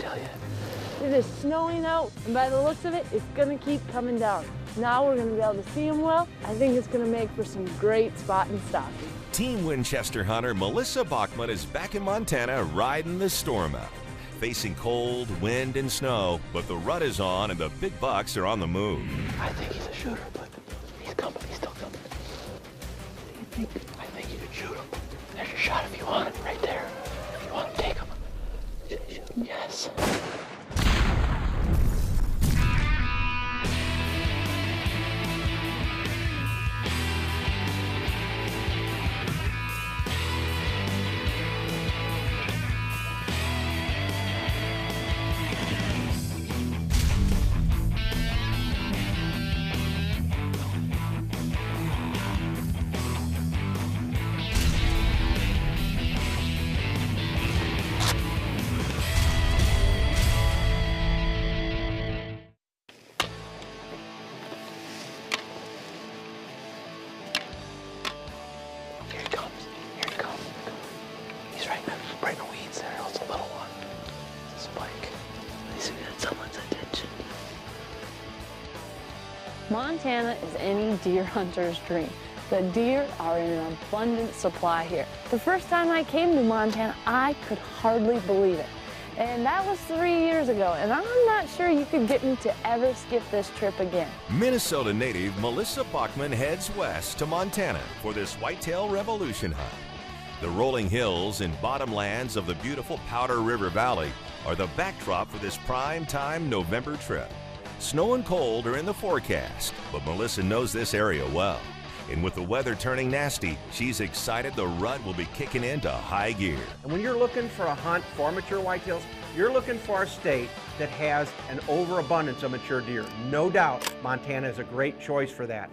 whitetail yet. It is snowing out, and by the looks of it, it's gonna keep coming down. Now we're gonna be able to see them well. I think it's gonna make for some great spotting and stalking. Team Winchester hunter Melissa Bachman is back in Montana riding the storm out. Facing cold, wind, and snow, but the rut is on and the big bucks are on the move. I think he's a shooter, but he's coming, he's still coming. What do you think? I think you could shoot him. There's your shot if you want it, right there. If you want him, take him. Shoot. Yes. Right in the weeds there. Oh, it's a little one. It's a spike. At least we got someone's attention. Montana is any deer hunter's dream. The deer are in an abundant supply here. The first time I came to Montana, I could hardly believe it. And that was 3 years ago, and I'm not sure you could get me to ever skip this trip again. Minnesota native Melissa Bachman heads west to Montana for this whitetail revolution hunt. The rolling hills and bottomlands of the beautiful Powder River Valley are the backdrop for this prime time November trip. Snow and cold are in the forecast, but Melissa knows this area well. And with the weather turning nasty, she's excited the rut will be kicking into high gear. And when you're looking for a hunt for mature whitetails, you're looking for a state that has an overabundance of mature deer. No doubt, Montana is a great choice for that.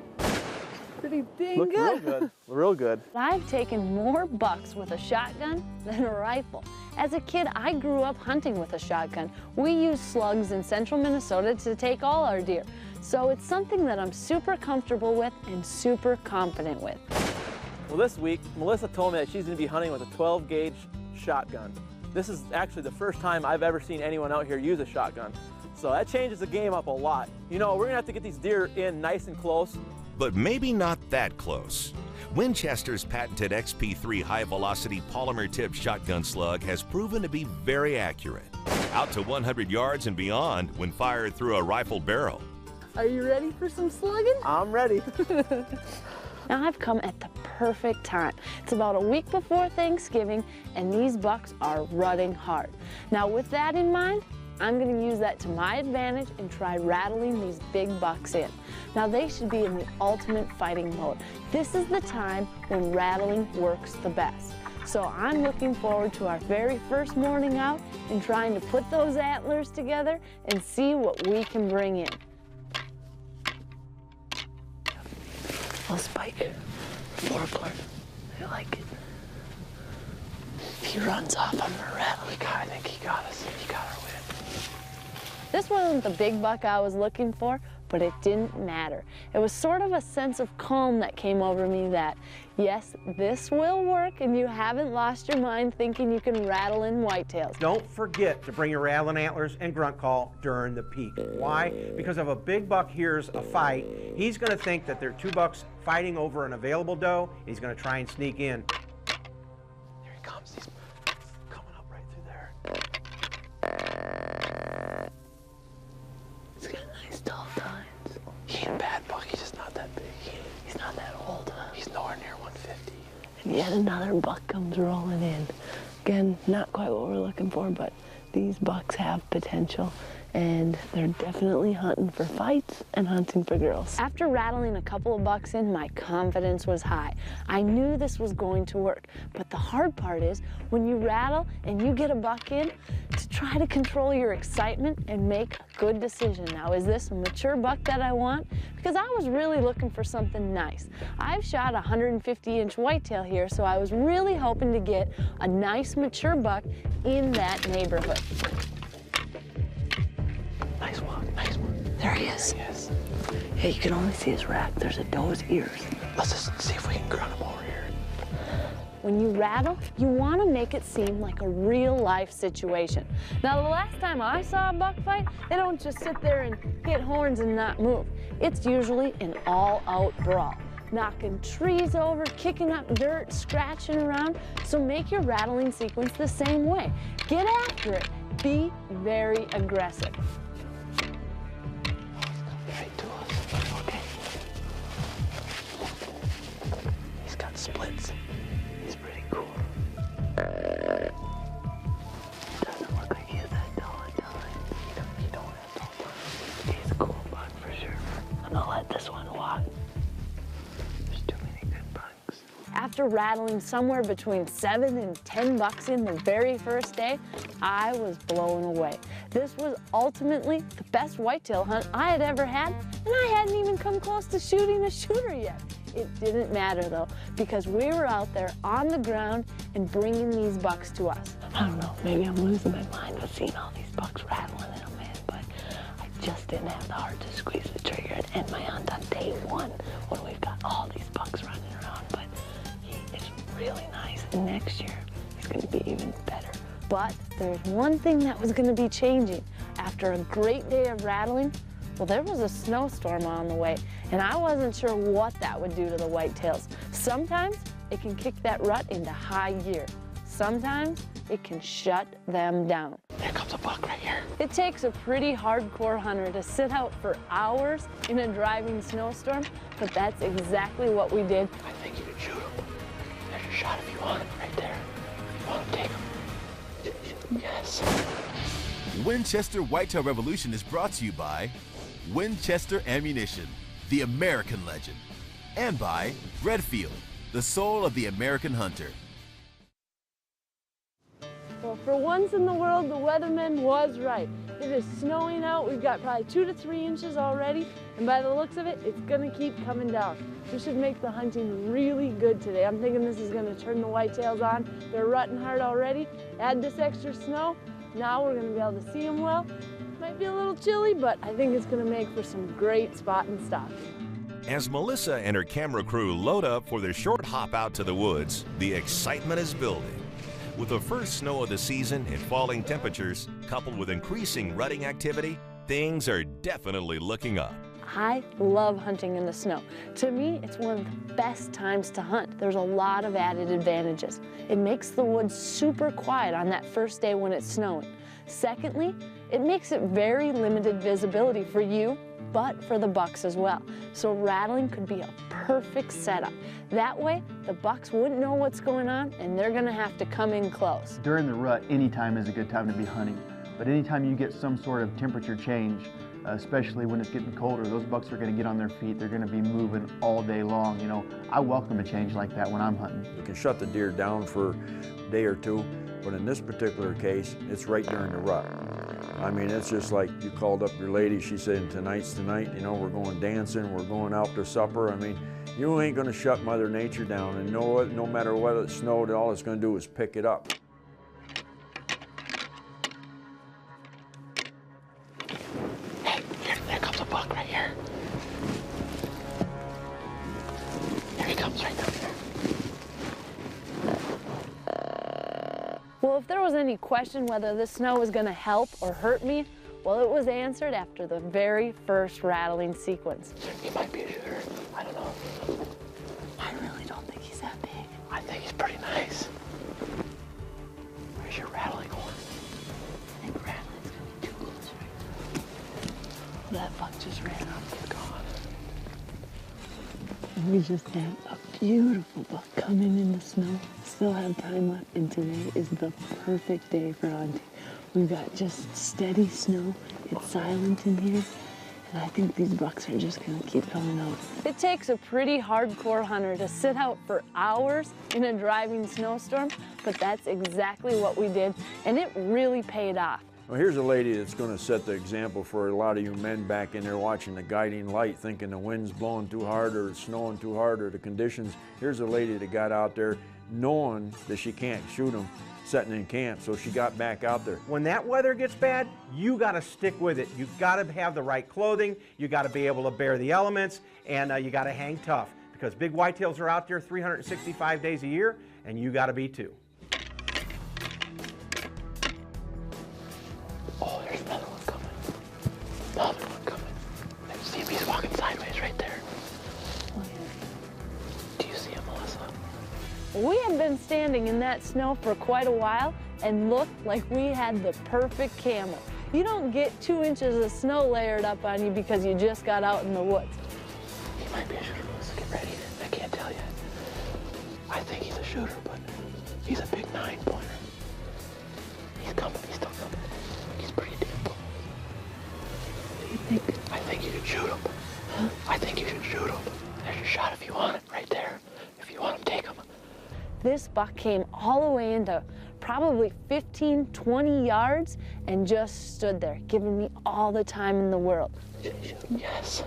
Pretty dang Look good. real good, real good. I've taken more bucks with a shotgun than a rifle. As a kid, I grew up hunting with a shotgun. We used slugs in central Minnesota to take all our deer. So it's something that I'm super comfortable with and super confident with. Well, this week, Melissa told me that she's gonna be hunting with a 12 gauge shotgun. This is actually the first time I've ever seen anyone out here use a shotgun. So that changes the game up a lot. You know, we're gonna have to get these deer in nice and close. But maybe not that close. Winchester's patented XP3 high-velocity polymer-tipped shotgun slug has proven to be very accurate, out to 100 yards and beyond when fired through a rifle barrel. Are you ready for some slugging? I'm ready. Now I've come at the perfect time. It's about a week before Thanksgiving, and these bucks are rutting hard. Now with that in mind, I'm going to use that to my advantage and try rattling these big bucks in. Now they should be in the ultimate fighting mode. This is the time when rattling works the best. So I'm looking forward to our very first morning out and trying to put those antlers together and see what we can bring in. Little spike. 4 o'clock. I like it. If he runs off, I'm gonna rattle. I think he got us. He got our win. This wasn't the big buck I was looking for, but it didn't matter. It was sort of a sense of calm that came over me that, yes, this will work and you haven't lost your mind thinking you can rattle in whitetails. Don't forget to bring your rattling antlers and grunt call during the peak. Why? Because if a big buck hears a fight, he's going to think that there are 2 bucks fighting over an available doe. He's going to try and sneak in. There he comes. He's coming up right through there. He's got nice tall tines. He ain't a bad buck. He's just not that big. He's not that old. He's nowhere near 150. And yet another buck comes rolling in. Again, not quite what we're looking for, but these bucks have potential. And they're definitely hunting for fights and hunting for girls. After rattling a couple of bucks in, my confidence was high. I knew this was going to work, but the hard part is when you rattle and you get a buck in, to try to control your excitement and make a good decision. Now, is this a mature buck that I want? Because I was really looking for something nice. I've shot a 150-inch whitetail here, so I was really hoping to get a nice mature buck in that neighborhood. Nice one, nice one. There he is. Yes. Yeah, you can only see his rack. There's a doe's ears. Let's just see if we can grunt him over here. when you rattle, you want to make it seem like a real life situation. Now, the last time I saw a buck fight, they don't just sit there and hit horns and not move. It's usually an all-out brawl, knocking trees over, kicking up dirt, scratching around. So make your rattling sequence the same way. Get after it. Be very aggressive. Right to us. Okay. He's got splits. He's pretty cool. Doesn't look like he has that dull time. He don't have dull time. He's a cool buck for sure. I'm gonna let this one walk. There's too many good bucks. After rattling somewhere between 7 and 10 bucks in the very first day, I was blown away. This was ultimately the best whitetail hunt I had ever had, and I hadn't even come close to shooting a shooter yet. It didn't matter though, because we were out there on the ground and bringing these bucks to us. I don't know, maybe I'm losing my mind with seeing all these bucks rattling in them, man, but I just didn't have the heart to squeeze the trigger and end my hunt on day one when we've got all these bucks running around. But he is really nice, and next year he's going to be even better. But there's one thing that was going to be changing. After a great day of rattling, well, there was a snowstorm on the way, and I wasn't sure what that would do to the whitetails. Sometimes it can kick that rut into high gear. Sometimes it can shut them down. There comes a buck right here. It takes a pretty hardcore hunter to sit out for hours in a driving snowstorm, but that's exactly what we did. I think you can shoot him. There's your shot if you want him, right there. If you want him, take him. Yes. Winchester Whitetail Revolution is brought to you by Winchester Ammunition, the American legend, and by Redfield, the soul of the American hunter. Well, for once in the world, the weatherman was right. It is snowing out. We've got probably 2 to 3 inches already, and by the looks of it, it's gonna keep coming down. We should make the hunting really good today. I'm thinking this is gonna turn the whitetails on. They're rutting hard already. Add this extra snow, now we're gonna be able to see them well. Might be a little chilly, but I think it's gonna make for some great spotting stuff. As Melissa and her camera crew load up for their short hop out to the woods, the excitement is building. With the first snow of the season and falling temperatures, coupled with increasing rutting activity, things are definitely looking up. I love hunting in the snow. To me, it's one of the best times to hunt. There's a lot of added advantages. It makes the woods super quiet on that first day when it's snowing. Secondly, it makes it very limited visibility for you, but for the bucks as well. So rattling could be a perfect setup. That way, the bucks wouldn't know what's going on, and they're gonna have to come in close. During the rut, any time is a good time to be hunting. But anytime you get some sort of temperature change, especially when it's getting colder, those bucks are gonna get on their feet. They're gonna be moving all day long. You know, I welcome a change like that when I'm hunting. You can shut the deer down for a day or two, but in this particular case, it's right during the rut. I mean, it's just like you called up your lady, she said, tonight's the night, you know, we're going dancing, we're going out to supper. I mean, you ain't gonna shut Mother Nature down, and no matter whether it snowed, all it's gonna do is pick it up. Hey, there comes a buck right here. There he comes right down there. Well, if there was any question whether this snow was gonna help or hurt me, well, it was answered after the very first rattling sequence. He might be a shooter. I don't know. I really don't think he's that big. I think he's pretty nice. Where's your rattling horn? I think rattling's gonna be too close right now. That buck just ran off. He's gone. We just had a beautiful buck coming in the snow. Still have time left, and today is the perfect day for hunting. We've got just steady snow. It's silent in here, and I think these bucks are just gonna keep coming out. It takes a pretty hardcore hunter to sit out for hours in a driving snowstorm, but that's exactly what we did, and it really paid off. Well, here's a lady that's going to set the example for a lot of you men back in there watching the guiding light, thinking the wind's blowing too hard or it's snowing too hard or the conditions. Here's a lady that got out there knowing that she can't shoot them setting in camp, so she got back out there. When that weather gets bad, you got to stick with it. You've got to have the right clothing, you got to be able to bear the elements, and you got to hang tough. because big whitetails are out there 365 days a year, and you got to be too. Oh, there's another one coming. Another one coming. I see him. He's walking sideways right there. Do you see him, Melissa? We had been standing in that snow for quite a while and looked like we had the perfect camel. You don't get 2 inches of snow layered up on you because you just got out in the woods. He might be a shooter. Melissa, get ready. I can't tell yet. I think he's a shooter, but he's a big 9-pointer. He's coming. He's still coming. He's pretty damn close. What do you think? I think you should shoot him. Huh? I think you should shoot him. There's your shot if you want it, right there. If you want him, take him. This buck came all the way into probably 15, 20 yards and just stood there, giving me all the time in the world. Yes.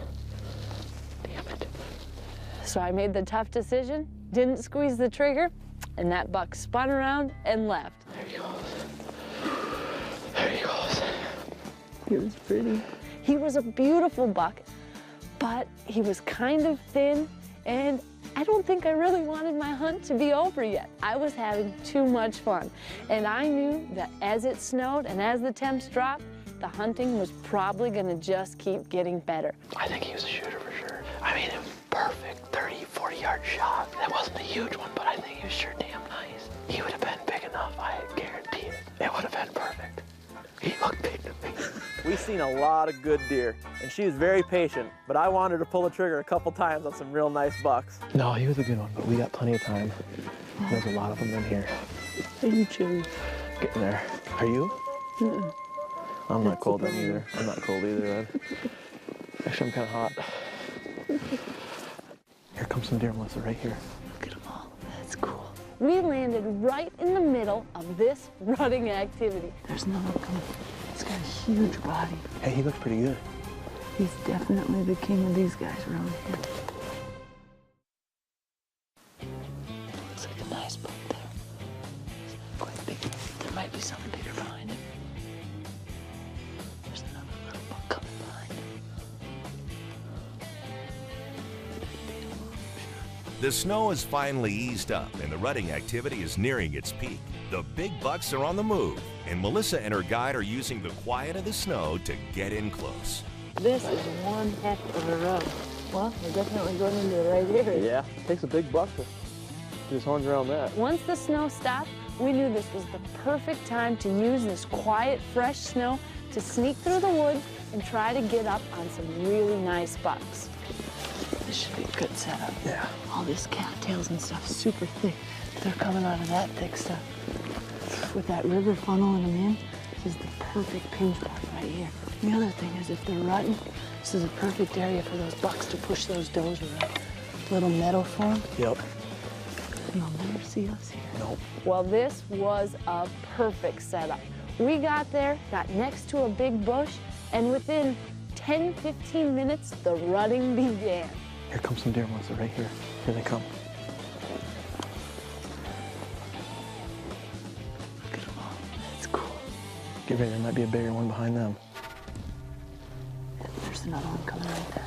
Damn it. So I made the tough decision, didn't squeeze the trigger, and that buck spun around and left. There he goes. There he goes. He was pretty. He was a beautiful buck, but he was kind of thin, and I don't think I really wanted my hunt to be over yet. I was having too much fun, and I knew that as it snowed and as the temps dropped, the hunting was probably gonna just keep getting better. I think he was a shooter for sure. I mean, a perfect 30, 40-yard shot. That wasn't a huge one, but I think he was sure damn nice. He would have been big enough, I guarantee it. It would have been perfect. He looked big to me. We've seen a lot of good deer, and she was very patient, but I wanted to pull the trigger a couple times on some real nice bucks. No, he was a good one, but we got plenty of time. There's a lot of them in here. Are you chilly? Getting there. Are you? Mm-mm. I'm not cold then either. I'm not cold either then. Actually, I'm kind of hot. Here comes some deer, Melissa, right here. Look at them all. That's cool. We landed right in the middle of this rutting activity. There's another one coming. He's got a huge body. Hey, he looks pretty good. He's definitely the king of these guys around here. Looks like a nice buck there. He's not quite big. There might be something bigger behind him. There's another little buck coming behind him. The snow has finally eased up and the rutting activity is nearing its peak. The big bucks are on the move, and Melissa and her guide are using the quiet of the snow to get in close. This is one heck of a run. Well, we're definitely going into the right area. Yeah, it takes a big buck to get his horns around that. Once the snow stopped, we knew this was the perfect time to use this quiet, fresh snow to sneak through the woods and try to get up on some really nice bucks. This should be a good setup. Yeah. All this cattails and stuff super thick. They're coming out of that thick stuff. With that river funneling them in, this is the perfect pin spot right here. The other thing is if they're rutting, this is a perfect area for those bucks to push those does around. Little meadow for them. Yep. You'll never see us here. Nope. Well, this was a perfect setup. We got there, got next to a big bush, and within 10, 15 minutes, the rutting began. Here comes some deer, Melissa, right here. Here they come. Look at them all. That's cool. Get ready, there might be a bigger one behind them. There's another one coming right there.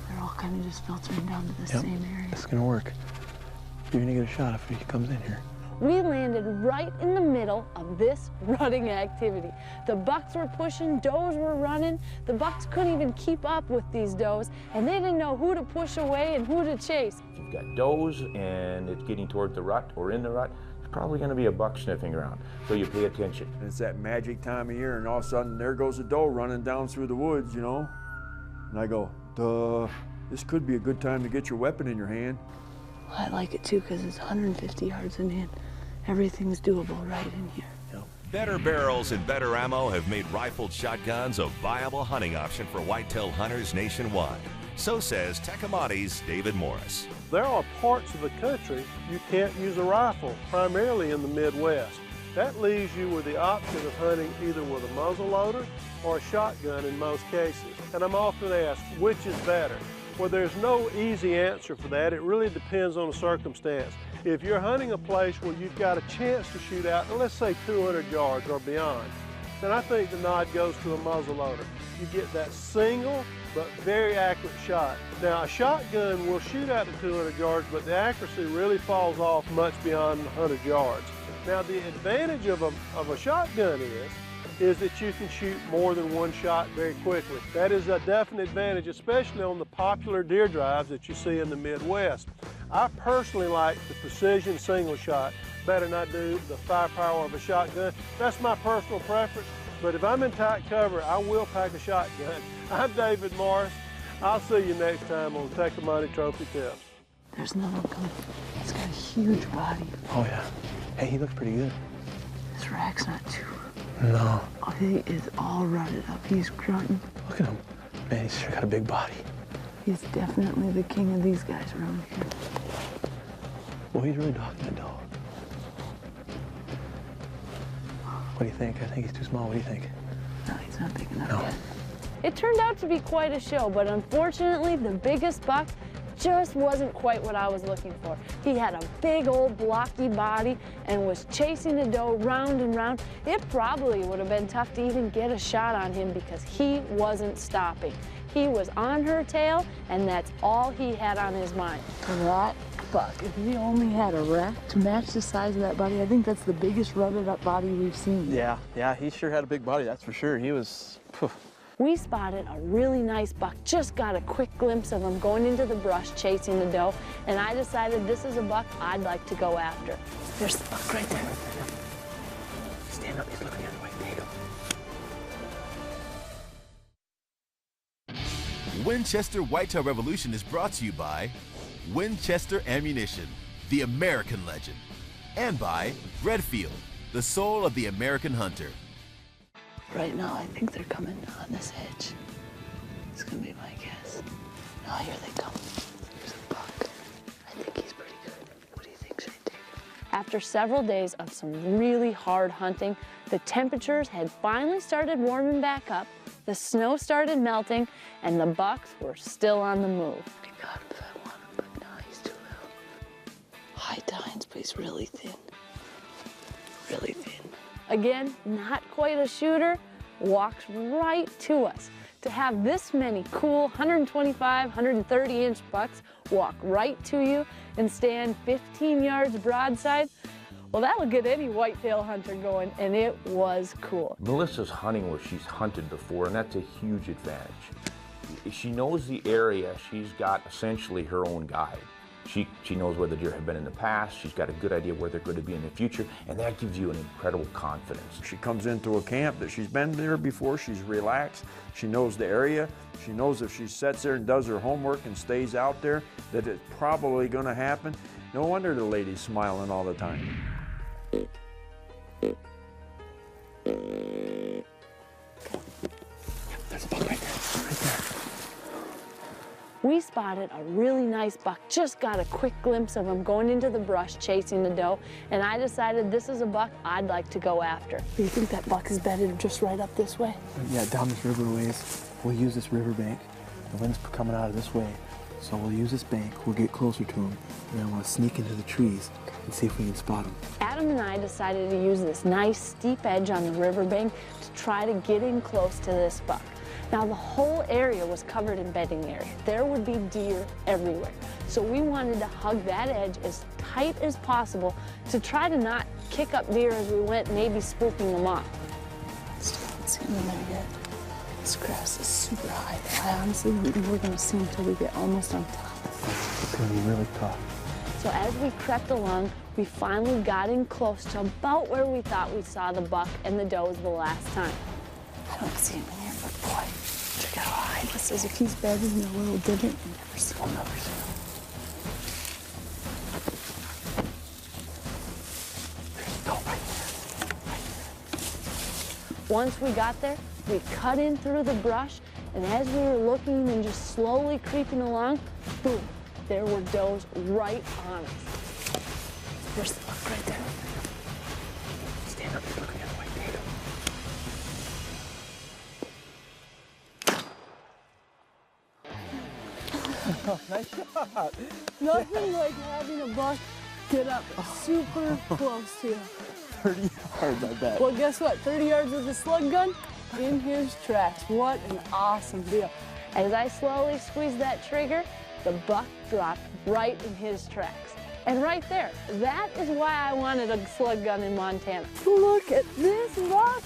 They're all kind of just filtering down to the same area. It's gonna work. You're gonna get a shot if he comes in here. We landed right in the middle of this rutting activity. The bucks were pushing, does were running. The bucks couldn't even keep up with these does, and they didn't know who to push away and who to chase. If you've got does and it's getting toward the rut or in the rut, there's probably going to be a buck sniffing around, so you pay attention. And it's that magic time of year, and all of a sudden, there goes a doe running down through the woods, you know? And I go, duh, this could be a good time to get your weapon in your hand. I like it too because it's 150 yards in hand. Everything's doable right in here. Better barrels and better ammo have made rifled shotguns a viable hunting option for whitetail hunters nationwide. So says Tecumseh's David Morris. There are parts of the country you can't use a rifle, primarily in the Midwest. That leaves you with the option of hunting either with a muzzle loader or a shotgun in most cases. And I'm often asked, which is better? Well, there's no easy answer for that. It really depends on the circumstance. If you're hunting a place where you've got a chance to shoot out, let's say 200 yards or beyond, then I think the nod goes to a muzzle loader. You get that single but very accurate shot. Now, a shotgun will shoot out to 200 yards, but the accuracy really falls off much beyond 100 yards. Now, the advantage of a shotgun is that you can shoot more than one shot very quickly. That is a definite advantage, especially on the popular deer drives that you see in the Midwest. I personally like the precision single shot better than I do the firepower of a shotgun. That's my personal preference, but if I'm in tight cover, I will pack a shotgun. I'm David Morris. I'll see you next time on Take a Money Trophy Tips. There's another one coming. He's got a huge body. Oh, yeah. Hey, he looks pretty good. His rack's not too. No. Oh, he is all rutted up. He's grunting. Look at him. Man, he's sure got a big body. He's definitely the king of these guys around here. Well, he's really dogging that dog. What do you think? I think he's too small. What do you think? No, he's not big enough No. yet. It turned out to be quite a show, but unfortunately, the biggest buck just wasn't quite what I was looking for. He had a big old blocky body and was chasing the doe round and round. It probably would have been tough to even get a shot on him because he wasn't stopping. He was on her tail, and that's all he had on his mind. That buck, if he only had a rack to match the size of that body, I think that's the biggest rutted up body we've seen. Yeah, he sure had a big body, that's for sure. He was, We spotted a really nice buck, just got a quick glimpse of him going into the brush chasing the doe, and I decided this is a buck I'd like to go after. There's the buck right there. Stand up. He's looking the other way. Take him. Winchester Whitetail Revolution is brought to you by Winchester Ammunition, the American legend, and by Redfield, the soul of the American hunter. Right now, I think they're coming on this edge. It's gonna be my guess. Oh, here they come. There's a buck. I think he's pretty good. What do you think, Shane? After several days of some really hard hunting, the temperatures had finally started warming back up, the snow started melting, and the bucks were still on the move. I got him if I want him, but no, he's too little. High tines, but he's really thin. Really thin. Again, not quite a shooter, walks right to us. To have this many cool 125, 130-inch bucks walk right to you and stand 15 yards broadside, well, that'll get any whitetail hunter going, and it was cool. Melissa's hunting where she's hunted before, and that's a huge advantage. She knows the area. She's got essentially her own guide. She knows where the deer have been in the past. She's got a good idea where they're going to be in the future, and that gives you an incredible confidence. She comes into a camp that she's been there before, she's relaxed, she knows the area, she knows if she sits there and does her homework and stays out there, that it's probably going to happen. No wonder the lady's smiling all the time. There's a buck right there. Right there. We spotted a really nice buck, just got a quick glimpse of him going into the brush chasing the doe, and I decided this is a buck I'd like to go after. Do you think that buck is bedded just right up this way? Yeah, down this river ways. We'll use this river bank. The wind's coming out of this way. So we'll use this bank, we'll get closer to him, and then we'll sneak into the trees and see if we can spot him. Adam and I decided to use this nice steep edge on the riverbank to try to get in close to this buck. Now the whole area was covered in bedding area. There would be deer everywhere. So we wanted to hug that edge as tight as possible to try to not kick up deer as we went, maybe spooking them off. Still haven't seen him there yet. This grass is super high. I honestly don't think we're gonna see him until we get almost on top. It's gonna be really tough. So as we crept along, we finally got in close to about where we thought we saw the buck and the does the last time. I don't see him in here, but boy, check out how high this is. If he's bedded in a little divot, you never see him. Once we got there, we cut in through the brush, and as we were looking and just slowly creeping along, boom, there were does right on us. There's the buck right there. Stand up, he's looking the other way. Take him. nice shot. Nothing like having a buck get up super close to you. 30 yards, I bet. Well, guess what? 30 yards with a slug gun in his tracks. What an awesome deal. As I slowly squeezed that trigger, the buck dropped right in his tracks. And right there, that is why I wanted a slug gun in Montana. Look at this buck.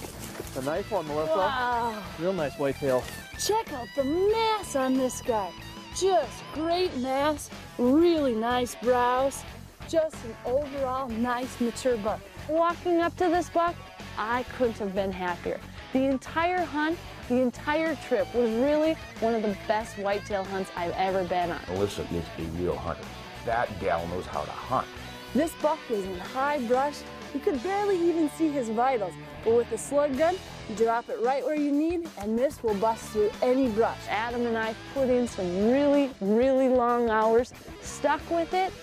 A nice one, Melissa. Wow. Real nice whitetail. Check out the mass on this guy. Just great mass, really nice brows, just an overall nice mature buck. Walking up to this buck, I couldn't have been happier. The entire hunt, the entire trip was really one of the best whitetail hunts I've ever been on. Melissa is a real hunter. That gal knows how to hunt. This buck was in high brush. You could barely even see his vitals, but with the slug gun, you drop it right where you need, and this will bust through any brush. Adam and I put in some really, really long hours, stuck with it,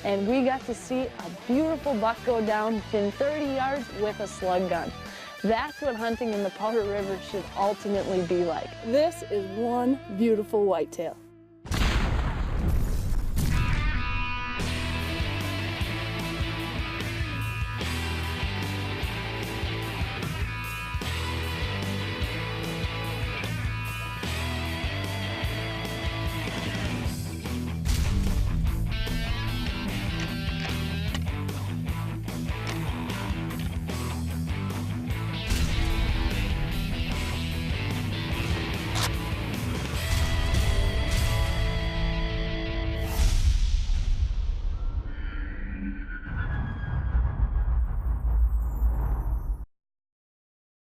and we got to see a beautiful buck go down within 30 yards with a slug gun. That's what hunting in the Powder River should ultimately be like. This is one beautiful whitetail.